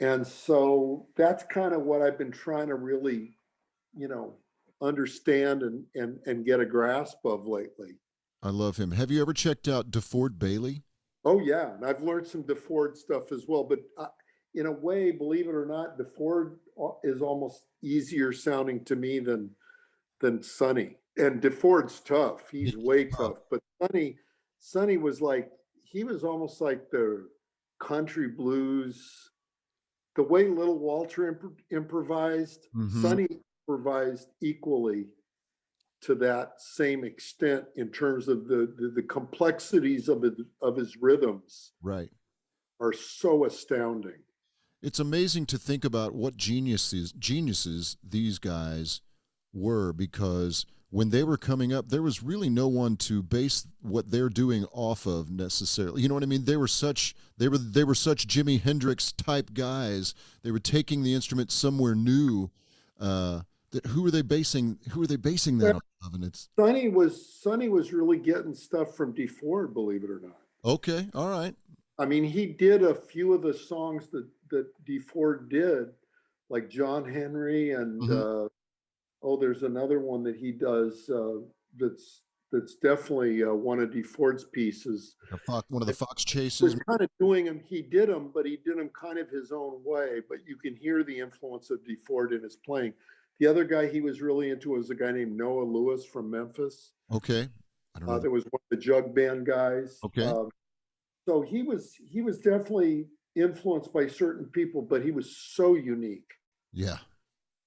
And so that's kind of what I've been trying to really, you know, understand and get a grasp of lately. I love him. Have you ever checked out DeFord Bailey? Oh yeah, and I've learned some DeFord stuff as well. But in a way, believe it or not, DeFord is almost easier sounding to me than Sonny. And DeFord's tough. He's way Oh, tough. But Sonny was like he was almost like the country blues. The way Little Walter improvised, mhm. Sonny improvised equally to that same extent in terms of the complexities of his rhythms Right. are so astounding. It's amazing to think about what geniuses these guys were, because when they were coming up, there was really no one to base what they're doing off of necessarily. You know what I mean? They were such Jimi Hendrix type guys. They were taking the instrument somewhere new. That who are they basing Well, that off of? And it's Sonny was really getting stuff from DeFord, believe it or not. okay, all right. I mean, he did a few of the songs that DeFord did, like John Henry and Mm-hmm. there's another one that he does that's that's definitely one of DeFord's pieces. One of the Fox Was chases. kind of doing them. He did them, but he did them kind of his own way. But you can hear the influence of DeFord in his playing. The other guy he was really into was a guy named Noah Lewis from Memphis. Okay, I don't know. There was one of the jug band guys. Okay, So he was definitely influenced by certain people, but he was so unique. yeah.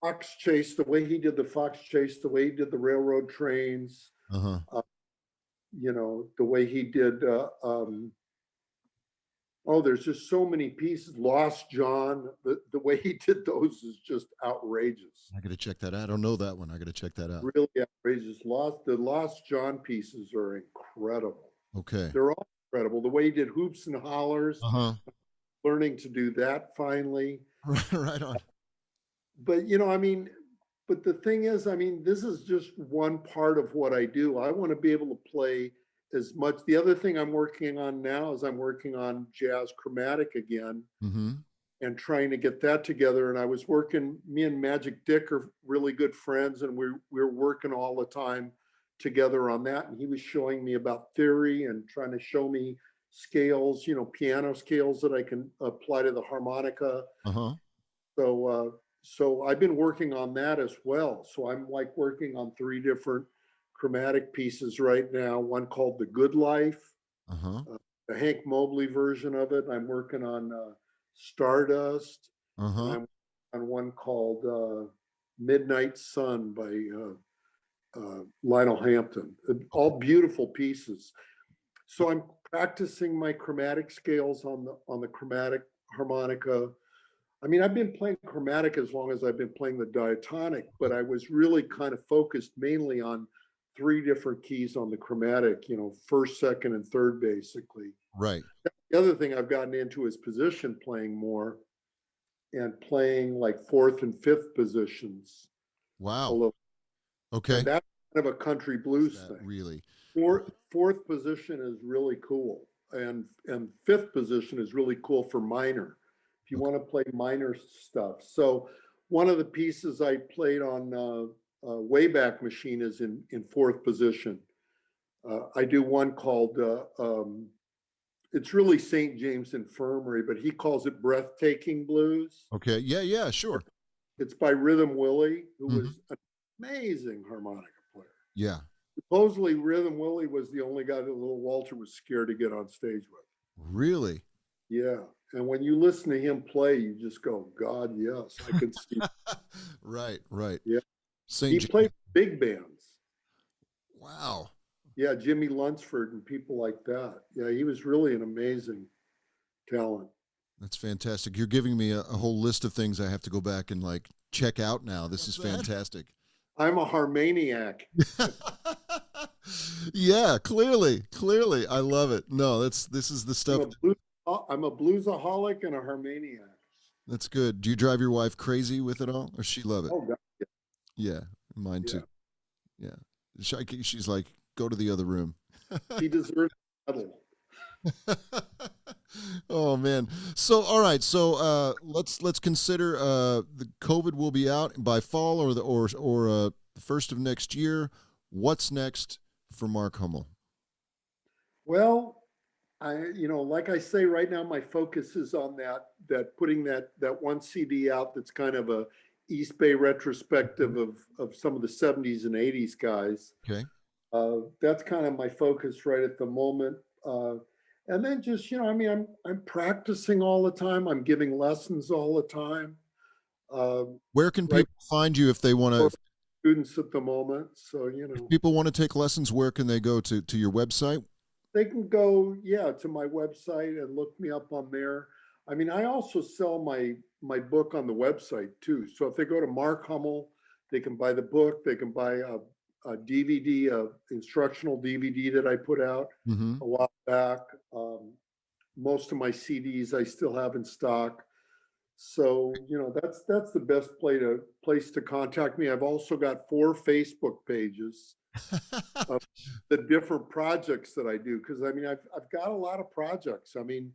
Fox Chase, the way he did the Fox Chase, the way he did the railroad trains, Uh huh. uh, the way he did. There's just so many pieces. Lost John, the way he did those is just outrageous. I got to check that out. I don't know that one. I got to check that out. Really outrageous. The Lost John pieces are incredible. Okay. They're all incredible. The way he did hoops and hollers, Uh huh. learning to do that finally. Right, right on. But I mean, but the thing is, I mean, this is just one part of what I do. I want to be able to play as much. The other thing I'm working on now is I'm working on jazz chromatic again Mm-hmm. and trying to get that together. And I was working, me and Magic Dick are really good friends, and we're working all the time together on that. And he was showing me about theory and trying to show me scales, piano scales that I can apply to the harmonica. Uh huh. So I've been working on that as well. So I'm like working on three different chromatic pieces right now. One called The Good Life, Uh huh. the Hank Mobley version of it. I'm working on Stardust, Uh and huh. I'm on one called Midnight Sun by Lionel Hampton. All beautiful pieces. So I'm practicing my chromatic scales on the chromatic harmonica. I mean, I've been playing chromatic as long as I've been playing the diatonic, but I was really kind of focused mainly on three different keys on the chromatic, first, second, and third, basically. Right. The other thing I've gotten into is position playing more and playing like fourth and fifth positions. Wow. Although, Okay. and that's kind of a country Is blues that thing. really? Fourth position is really cool, and fifth position is really cool for minor. If you Okay. want to play minor stuff. So one of the pieces I played on Wayback Machine is in fourth position. I do one called it's really St. James Infirmary, but he calls it Breathtaking Blues. Okay. Yeah. Yeah. Sure. It's by Rhythm Willie, who Hmm. was an amazing harmonica player. Yeah. Supposedly, Rhythm Willie was the only guy that Little Walter was scared to get on stage with. Really? Yeah. And when you listen to him play, you just go, God, yes, I can see. Right. Right. Yeah. St. He James. played big bands. Wow. Yeah. Jimmy Lunsford and people like that. Yeah. He was really an amazing talent. That's fantastic. You're giving me a whole list of things I have to go back and like check out now. This is fantastic. I'm a harmaniac. Yeah, clearly. I love it. No, this is the I'm stuff. I'm a bluesaholic and a harmaniac. That's good. Do you drive your wife crazy with it all, or she love it? Oh, God. Yeah, mine Yeah. too. Yeah, she's like, go to the other room. He deserves a medal. Oh man. So all right. So let's consider the COVID will be out by fall or the first of next year. What's next for Mark Hummel? Well, like I say, right now my focus is on that putting that one CD out that's kind of a East Bay retrospective of some of the 70s and 80s guys. Okay. That's kind of my focus right at the moment. And then just, I'm practicing all the time. I'm giving lessons all the time. Where can Right people find you if they want for to? students at the moment. So, If people want to take lessons, where can they go to your website? they can go, yeah, to my website and look me up on there. I mean, I also sell my book on the website too. So if they go to Mark Hummel, they can buy the book. They can buy a DVD, instructional DVD that I put out Mm-hmm. a while back. Most of my CDs I still have in stock. So that's the best place to contact me. I've also got 4 Facebook pages of the different projects that I do, because I mean I've got a lot of projects. I mean,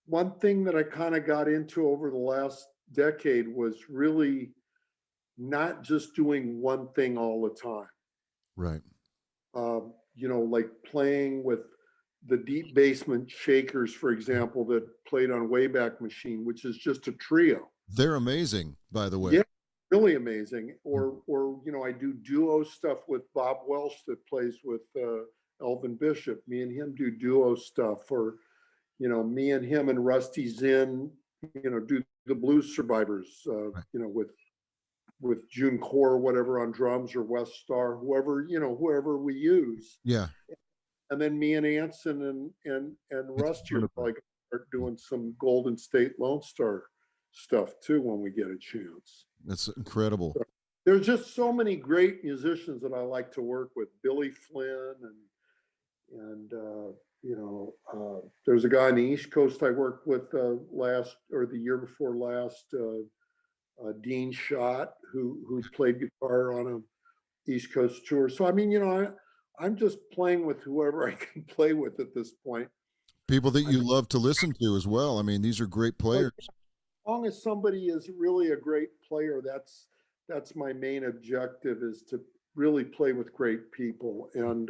one thing that I kind of got into over the last decade was really not just doing one thing all the time. Right. Like playing with the Deep Basement Shakers, for example, that played on Wayback Machine, which is just a trio. They're amazing, by the way. Yeah, really amazing. Or I do duo stuff with Bob Welsh that plays with Elvin Bishop. Me and him do duo stuff. Or me and him and Rusty Zinn, do the Blues Survivors. Right. With June Core, whatever, on drums, or West Star, whoever we use. Yeah. And then me and Anson and Rusty are probably going to start doing some Golden State Lone Star stuff too when we get a chance. That's incredible. So there's just so many great musicians that I like to work with. Billy Flynn and there's a guy on the East Coast I worked with the year before last, Dean Schott, who played guitar on a East Coast tour. So I mean, I'm just playing with whoever I can play with at this point. People that you love to listen to as well. I mean, these are great players. As long as somebody is really a great player, that's my main objective, is to really play with great people. And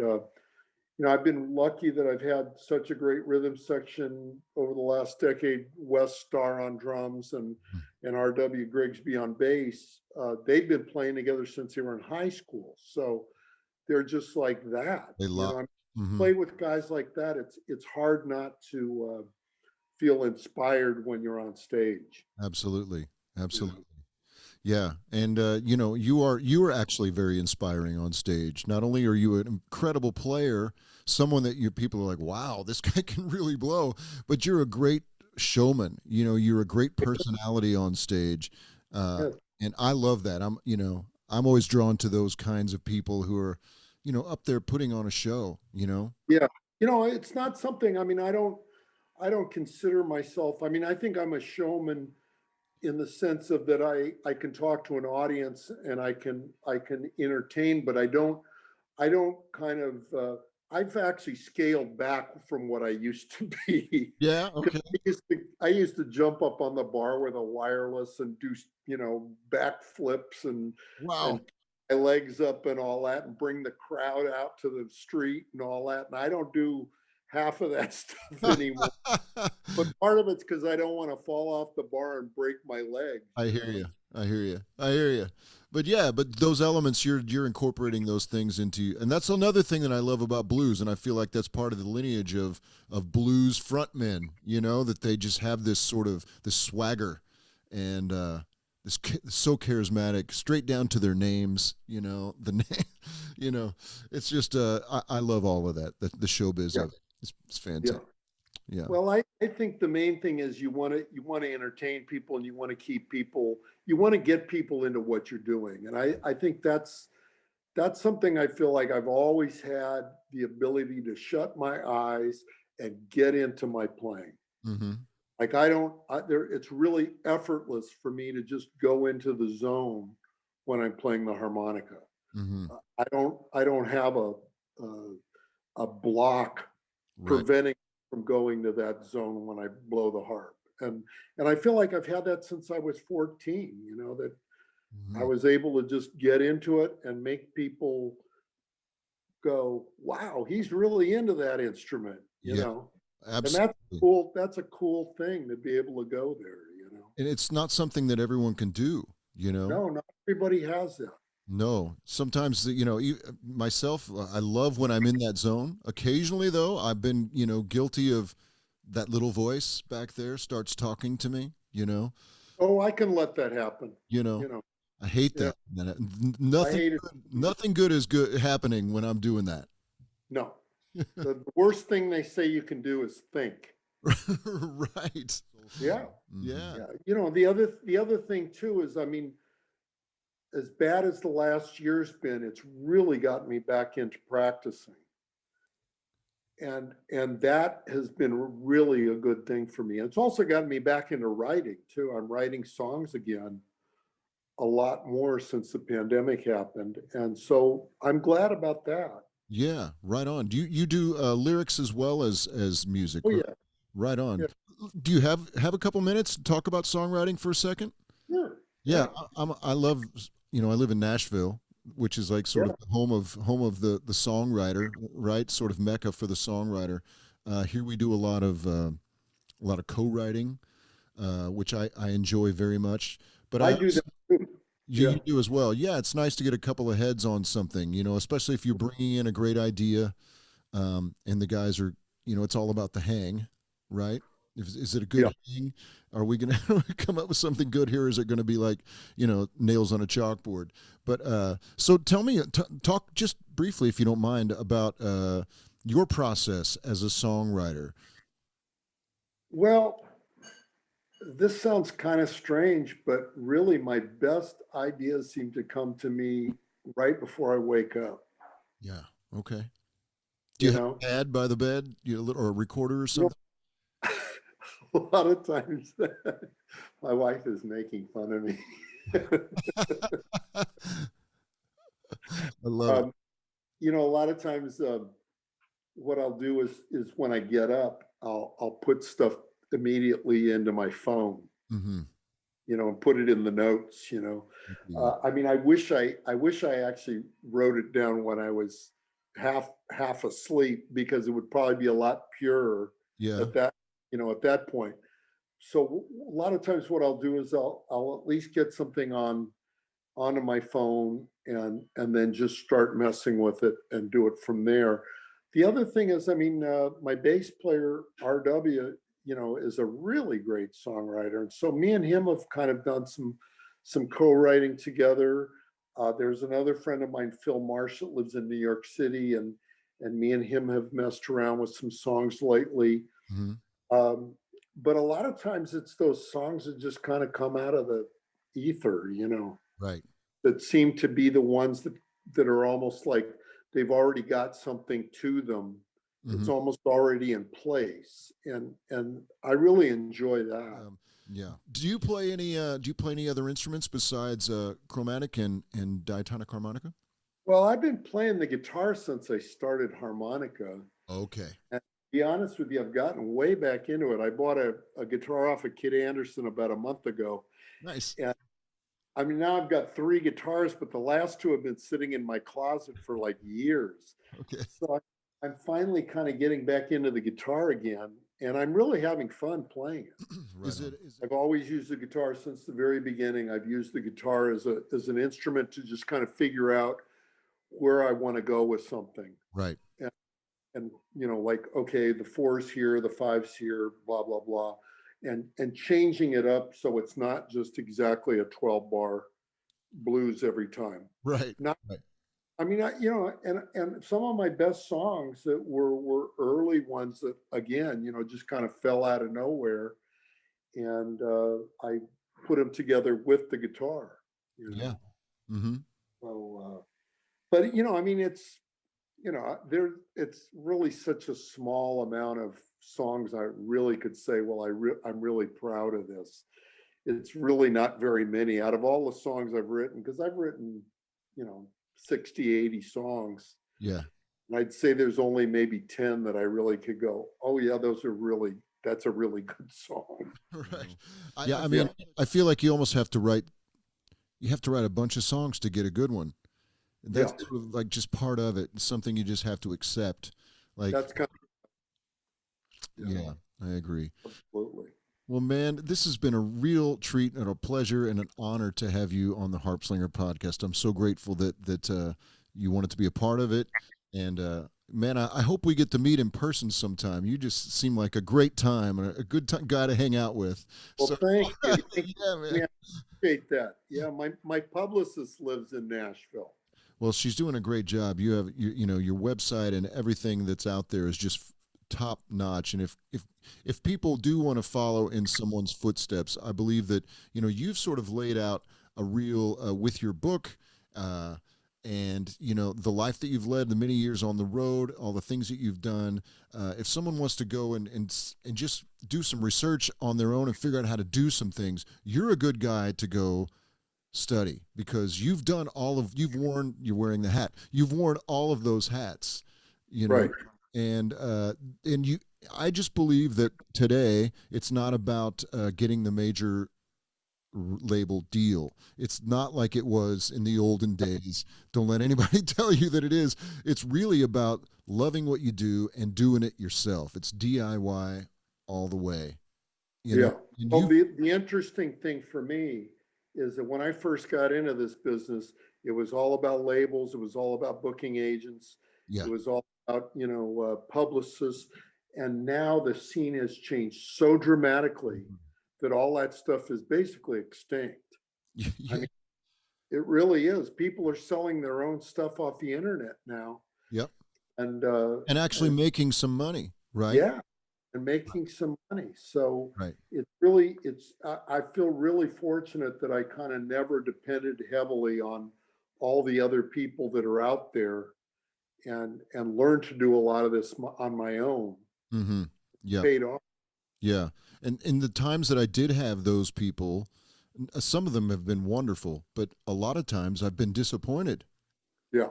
I've been lucky that I've had such a great rhythm section over the last decade. West Star on drums and R.W. Grigsby on bass. They've been playing together since they were in high school. So they're just like that. They love. Play with guys like that. It's hard not to feel inspired when you're on stage. Absolutely. Yeah, and you are actually very inspiring on stage. Not only are you an incredible player, someone that people are like, wow, this guy can really blow, but you're a great showman. You're a great personality on stage, and I love that. I'm always drawn to those kinds of people who are, up there putting on a show. Yeah, it's not something. I mean, I don't consider myself. I mean, I think I'm a showman in the sense of that I can talk to an audience and I can entertain, but I don't kind of I've actually scaled back from what I used to be. Yeah. 'Cause Okay. I used to jump up on the bar with a wireless and do, back flips and Wow. my legs up and all that and bring the crowd out to the street and all that. And I don't do half of that stuff anymore. But part of it's because I don't want to fall off the bar and break my legs, I hear you. I hear you. I hear you. But yeah, but those elements you're incorporating those things into, and that's another thing that I love about blues, and I feel like that's part of the lineage of blues frontmen. You know that they just have this sort of this swagger, and so charismatic, straight down to their names. You know the name. You know, it's just I love all of that. The showbiz Yeah, of it. It's yeah. fantastic. Yeah. Well, I think the main thing is you want to entertain people and you want to keep people, you want to get people into what you're doing. And I think that's something I feel like I've always had the ability to shut my eyes and get into my playing. Mm-hmm. Like it's really effortless for me to just go into the zone when I'm playing the harmonica. Mm-hmm. I don't have a block Right. preventing from going to that zone when I blow the harp. And I feel like I've had that since I was 14, that I Mm-hmm. was able to just get into it and make people go, wow, he's really into that instrument. Yeah. And that's Absolutely. cool. That's a cool thing to be able to go there. And it's not something that everyone can do, you know? No, not everybody has that. No. Sometimes, myself, I love when I'm in that zone. Occasionally, though, I've been, guilty of that little voice back there starts talking to me, you know? Oh, I can let that happen. You know, You know, I hate yeah, that. I hate it. Nothing good is good happening when I'm doing that. No, the worst thing they say you can do is think. Right. Yeah. Yeah. Yeah. The other thing too is, I mean, as bad as the last year's been, it's really gotten me back into practicing. And that has been really a good thing for me. It's also gotten me back into writing too. I'm writing songs again a lot more since the pandemic happened. And so I'm glad about that. Yeah, right on. Do you do lyrics as well as music? Oh yeah. Right on. Yeah. Do you have a couple minutes to talk about songwriting for a second? Sure. Yeah, Yeah. I love, I live in Nashville, which is like sort Yeah. of the home of the songwriter, right? Sort of mecca for the songwriter. Here we do a lot of co-writing, which I enjoy very much. But I do that too. you, Yeah. you do as well. Yeah, it's nice to get a couple of heads on something, especially if you're bringing in a great idea, and the guys are, it's all about the hang, right? Is it a Yeah. good hang? Are we going to come up with something good here? Or is it going to be like, nails on a chalkboard? But so tell me, talk just briefly, if you don't mind, about your process as a songwriter. Well, this sounds kind of strange, but really my best ideas seem to come to me right before I wake up, Yeah. Okay. Do you you have know? an ad by the bed, or a recorder or Nope. something? A lot of times my wife is making fun of me. I love it. um, a lot of times what I'll do is when I get up, I'll put stuff immediately into my phone, Mm-hmm. and put it in the notes. I mean, I wish I actually wrote it down when I was half asleep, because it would probably be a lot purer Yeah. at that point. So a lot of times what I'll do is I'll at least get something onto my phone, and then just start messing with it and do it from there. The other thing is, I mean, my bass player RW, is a really great songwriter, and so me and him have kind of done some co-writing together. There's another friend of mine, Phil Marsh, that lives in New York City, and me and him have messed around with some songs lately. Mm-hmm. Um, but a lot of times it's those songs that just kind of come out of the ether, Right. that seem to be the ones that are almost like they've already got something to them. Mm-hmm. It's almost already in place, and I really enjoy that. Um, yeah. Do you play any other instruments besides chromatic and diatonic harmonica? Well, I've been playing the guitar since I started harmonica. Okay. And to be honest with you, I've gotten way back into it. I bought a guitar off of Kid Anderson about a month ago. Nice. And I mean, now I've got three guitars, but the last two have been sitting in my closet for like years. Okay. So I'm finally kind of getting back into the guitar again, and I'm really having fun playing it. Right is it? I've always used the guitar since the very beginning. I've used the guitar as an instrument to just kind of figure out where I want to go with something. Right. And like, okay, the four's here, the five's here, blah blah blah, and changing it up so it's not just exactly a 12-bar blues every time. Right. Not, right. I mean, and some of my best songs that were early ones that, again, just kind of fell out of nowhere, and I put them together with the guitar. Yeah. Mm-hmm. So, but I mean, it's it's really such a small amount of songs I really could say, well, I'm really proud of this. It's really not very many out of all the songs I've written, because I've written 60, 80 songs. Yeah. And I'd say there's only maybe 10 that I really could go, oh yeah, that's a really good song. Right. I mean, I feel like you almost have to write a bunch of songs to get a good one. That's sort of like just part of it. It's something you just have to accept. Like that's kind of, yeah, I agree. Absolutely. Well, man, this has been a real treat and a pleasure and an honor to have you on the Harpslinger podcast. I'm so grateful that you wanted to be a part of it. And man, I hope we get to meet in person sometime. You just seem like a great time and a good guy to hang out with. Well, thank you. Yeah, man. Yeah, I appreciate that. Yeah, my publicist lives in Nashville. Well, she's doing a great job. You have your website and everything that's out there is just top notch. And if people do want to follow in someone's footsteps, I believe that you've sort of laid out a real with your book and the life that you've led, the many years on the road, all the things that you've done. If someone wants to go and just do some research on their own and figure out how to do some things, you're a good guy to go study, because you've done you're wearing the hat. You've worn all of those hats, Right. And I just believe that today it's not about getting the major label deal. It's not like it was in the olden days. Don't let anybody tell you that it is. It's really about loving what you do and doing it yourself. It's DIY all the way. Well, the interesting thing for me is that when I first got into this business, it was all about labels. It was all about booking agents. Yeah. It was all about, publicists. And now the scene has changed so dramatically that all that stuff is basically extinct. Yeah. I mean, it really is. People are selling their own stuff off the internet now. Yep. And actually making some money, right? Yeah. And making some money. So right. I feel really fortunate that I kind of never depended heavily on all the other people that are out there, and learned to do a lot of this on my own. Mm-hmm. Yeah. Paid off. Yeah. And in the times that I did have those people, some of them have been wonderful, but a lot of times I've been disappointed. Yeah.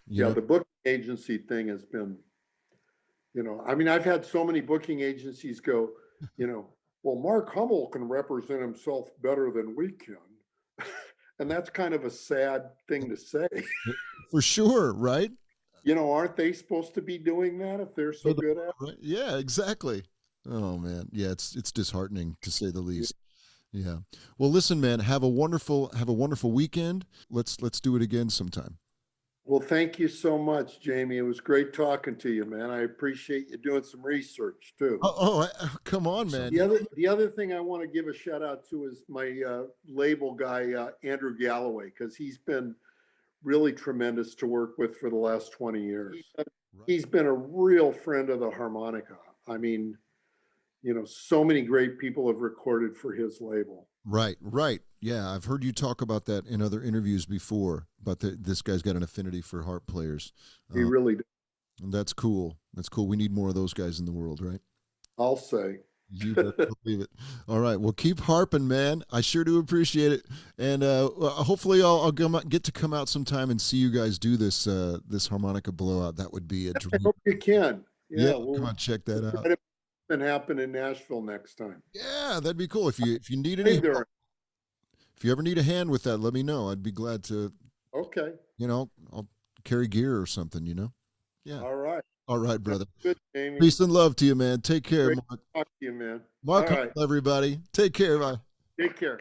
The booking agency thing has been, I mean, I've had so many booking agencies go, well, Mark Hummel can represent himself better than we can. And that's kind of a sad thing to say. For sure, right? Aren't they supposed to be doing that if they're so good at it? Right? Yeah, exactly. Oh man, yeah, it's disheartening to say the least. Yeah. Well, listen, man, have a wonderful weekend. Let's do it again sometime. Well, thank you so much, Jamie. It was great talking to you, man. I appreciate you doing some research too. Come on, man. The other thing I want to give a shout out to is my label guy, Andrew Galloway, because he's been really tremendous to work with for the last 20 years. He's been a real friend of the harmonica. I mean, so many great people have recorded for his label. Right. Yeah, I've heard you talk about that in other interviews before, but this guy's got an affinity for harp players. He really does. And that's cool. We need more of those guys in the world, right? I'll say. You better believe it. All right. Well, keep harping, man. I sure do appreciate it. And hopefully I'll get to come out sometime and see you guys do this harmonica blowout. That would be a I dream. hope you can. Yeah, Yeah, come we'll on, check that out. try to happen in Nashville next time. Yeah, that'd be cool. If you need Hey any there. help, if you ever need a hand with that, let me know. I'd be glad to, Okay. I'll carry gear or something, Yeah. All right. All right, brother. Good, Jamie. Peace and love to you, man. Take care, Great Mark. to talk to you, man. Mark All Hummel, right. everybody. Take care. Bye. Take care.